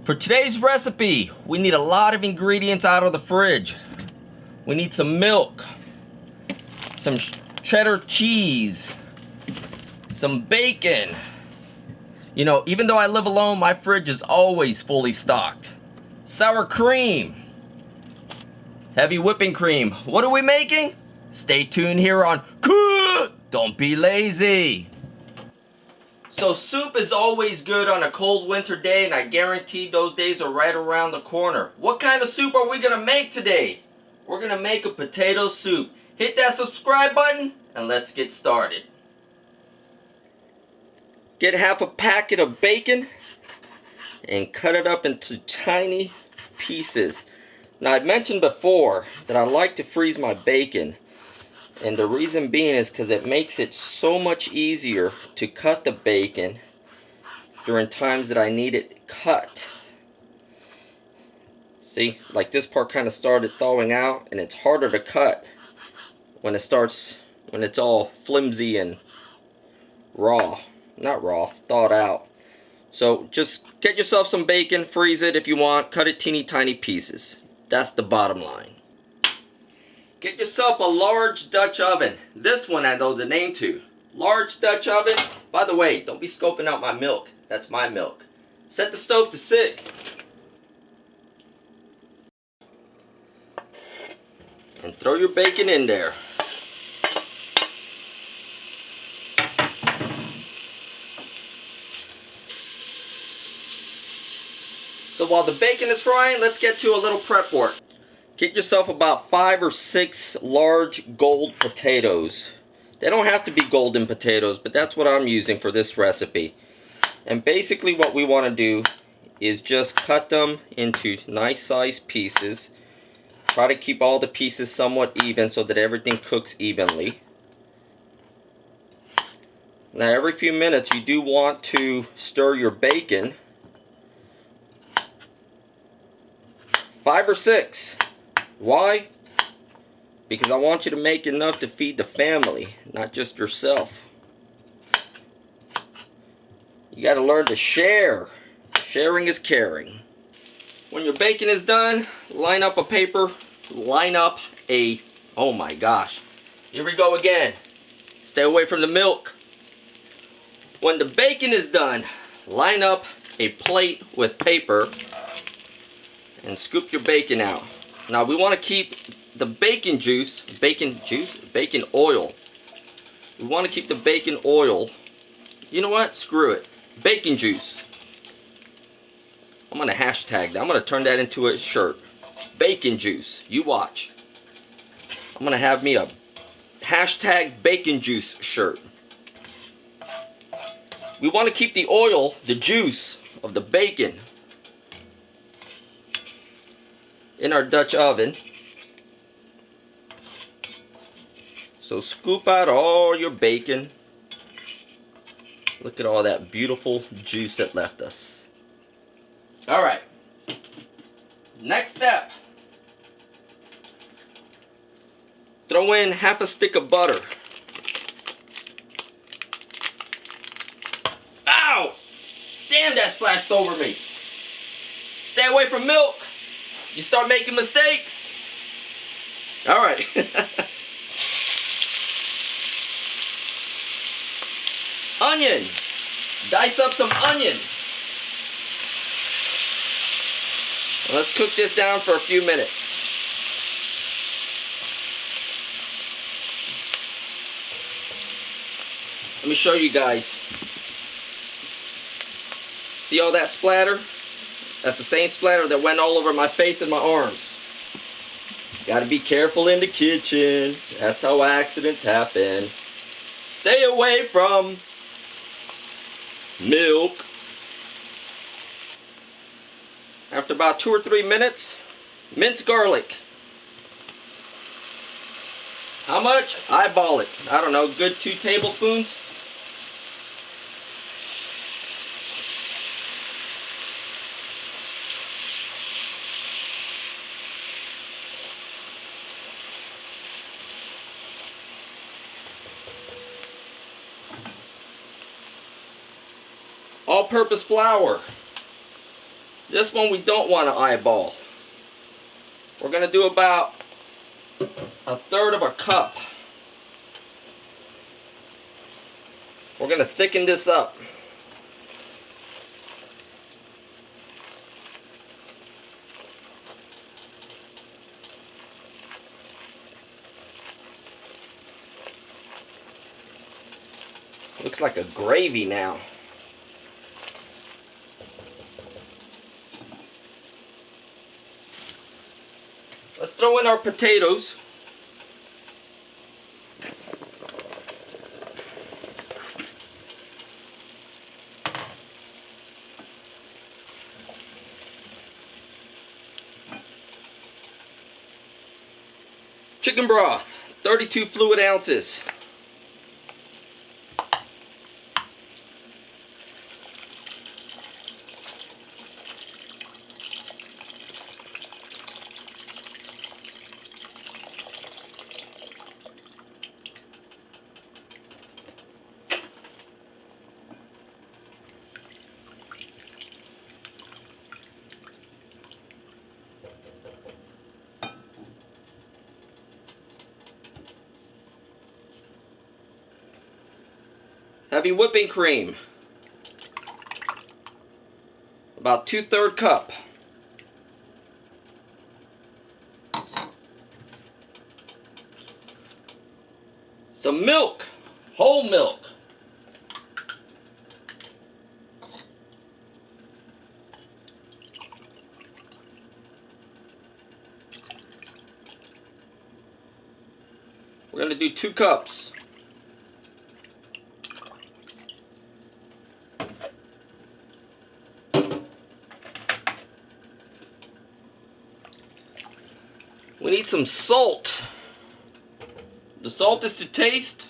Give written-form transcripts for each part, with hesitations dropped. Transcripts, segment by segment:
For today's recipe, we need a lot of ingredients out of the fridge. We need some milk, some cheddar cheese, some bacon. You know, even though I live alone, my fridge is always fully stocked. Sour cream, heavy whipping cream. What are we making? Stay tuned here on Cook! Don't be lazy. So soup is always good on a cold winter day, and I guarantee those days are right around the corner. What kind of soup are we gonna make today? We're gonna make a potato soup. Hit that subscribe button and let's get started. Get half a packet of bacon and cut it up into tiny pieces. Now, I mentioned before that I like to freeze my bacon, and the reason being is because it makes it so much easier to cut the bacon during times that I need it cut. See, like this part kind of started thawing out, and it's harder to cut when it's all flimsy and raw. Not raw, thawed out. So just get yourself some bacon, freeze it if you want, cut it teeny tiny pieces. That's the bottom line. Get yourself a large Dutch oven. This one I know the name to. Large Dutch oven. By the way, don't be scoping out my milk. That's my milk. Set the stove to 6. And throw your bacon in there. So while the bacon is frying, let's get to a little prep work. Get yourself about 5 or 6 large gold potatoes. They don't have to be golden potatoes, but that's what I'm using for this recipe. And basically what we want to do is just cut them into nice sized pieces. Try to keep all the pieces somewhat even so that everything cooks evenly. Now every few minutes you do want to stir your bacon. 5 or 6. Why? Because I want you to make enough to feed the family, not just yourself. You got to learn to share. Sharing is caring. When your bacon is done, line up a paper, oh my gosh. Here we go again. Stay away from the milk. When the bacon is done, line up a plate with paper and scoop your bacon out. Now we want to keep the bacon oil. We want to keep the bacon oil. You know what? Screw it. Bacon juice. I'm going to hashtag that. I'm going to turn that into a shirt. Bacon juice. You watch. I'm going to have me a hashtag bacon juice shirt. We want to keep the oil, the juice of the bacon, in our Dutch oven. So scoop out all your bacon. Look at all that beautiful juice it left us. Alright. Next step. Throw in half a stick of butter. Ow! Damn, that splashed over me. Stay away from milk. You start making mistakes. Alright. Onion. Dice up some onion. Let's cook this down for a few minutes. Let me show you guys. See all that splatter? That's the same splatter that went all over my face and my arms. Gotta be careful in the kitchen. That's how accidents happen. Stay away from milk. After about 2 or 3 minutes, minced garlic. How much? Eyeball it. I don't know, good 2 tablespoons. All-purpose flour. This one we don't want to eyeball. We're going to do about 1/3 of a cup. We're going to thicken this up. Looks like a gravy now. Let's throw in our potatoes. Chicken broth, 32 fluid ounces. Heavy whipping cream, about 2/3 cup. Some milk, whole milk. We're going to do 2 cups. We need some salt. The salt is to taste.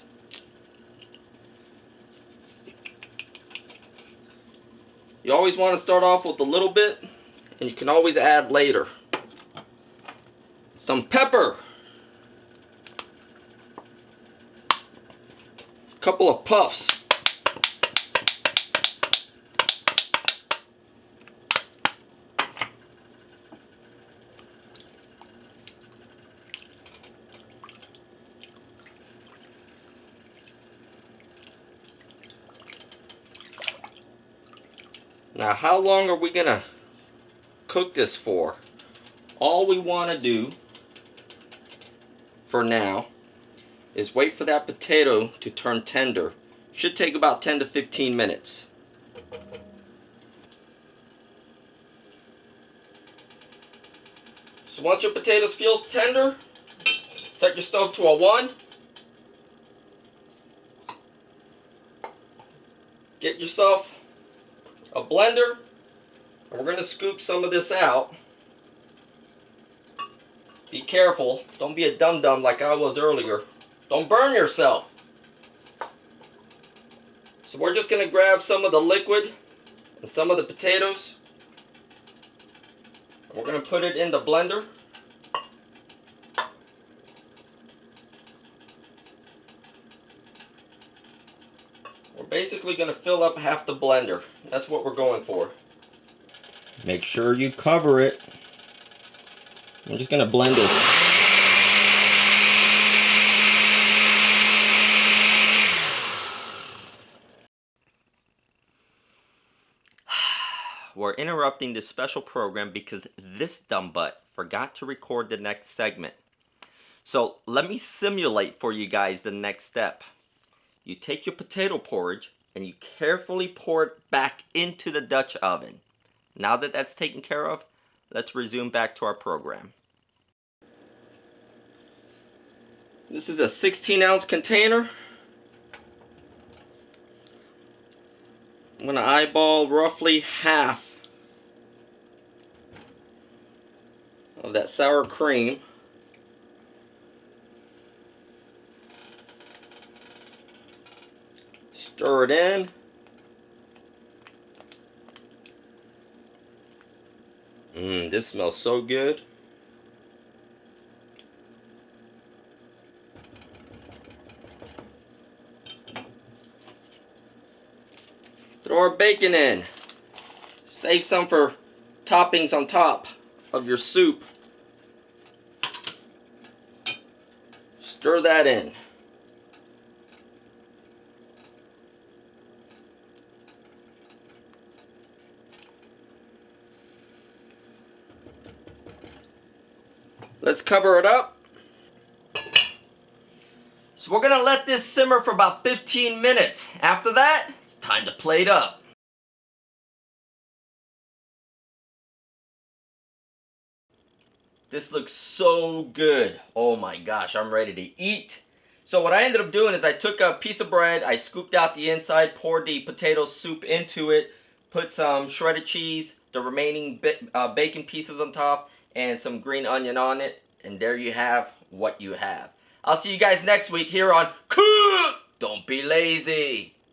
You always want to start off with a little bit, and you can always add later. Some pepper. A couple of puffs. Now, how long are we gonna cook this for? All we want to do for now is wait for that potato to turn tender. Should take about 10 to 15 minutes. So once your potatoes feel tender, set your stove to a 1. Get yourself a blender, and we're going to scoop some of this out. Be careful, don't be a dum-dum like I was earlier. Don't burn yourself. So we're just going to grab some of the liquid and some of the potatoes. We're going to put it in the blender. We're basically going to fill up half the blender. That's what we're going for. Make sure you cover it. I'm just going to blend it. We're interrupting this special program because this dumb butt forgot to record the next segment. So let me simulate for you guys the next step. You take your potato porridge and you carefully pour it back into the Dutch oven. Now that that's taken care of, let's resume back to our program. This is a 16-ounce container. I'm going to eyeball roughly half of that sour cream. Stir it in. This smells so good. Throw our bacon in. Save some for toppings on top of your soup. Stir that in. Let's cover it up. So we're gonna let this simmer for about 15 minutes. After that, it's time to plate up. This looks so good. Oh my gosh, I'm ready to eat. So what I ended up doing is I took a piece of bread, I scooped out the inside, poured the potato soup into it, put some shredded cheese, the remaining bacon pieces on top, and some green onion on it. And there you have what you have. I'll see you guys next week here on Cook! Don't be lazy.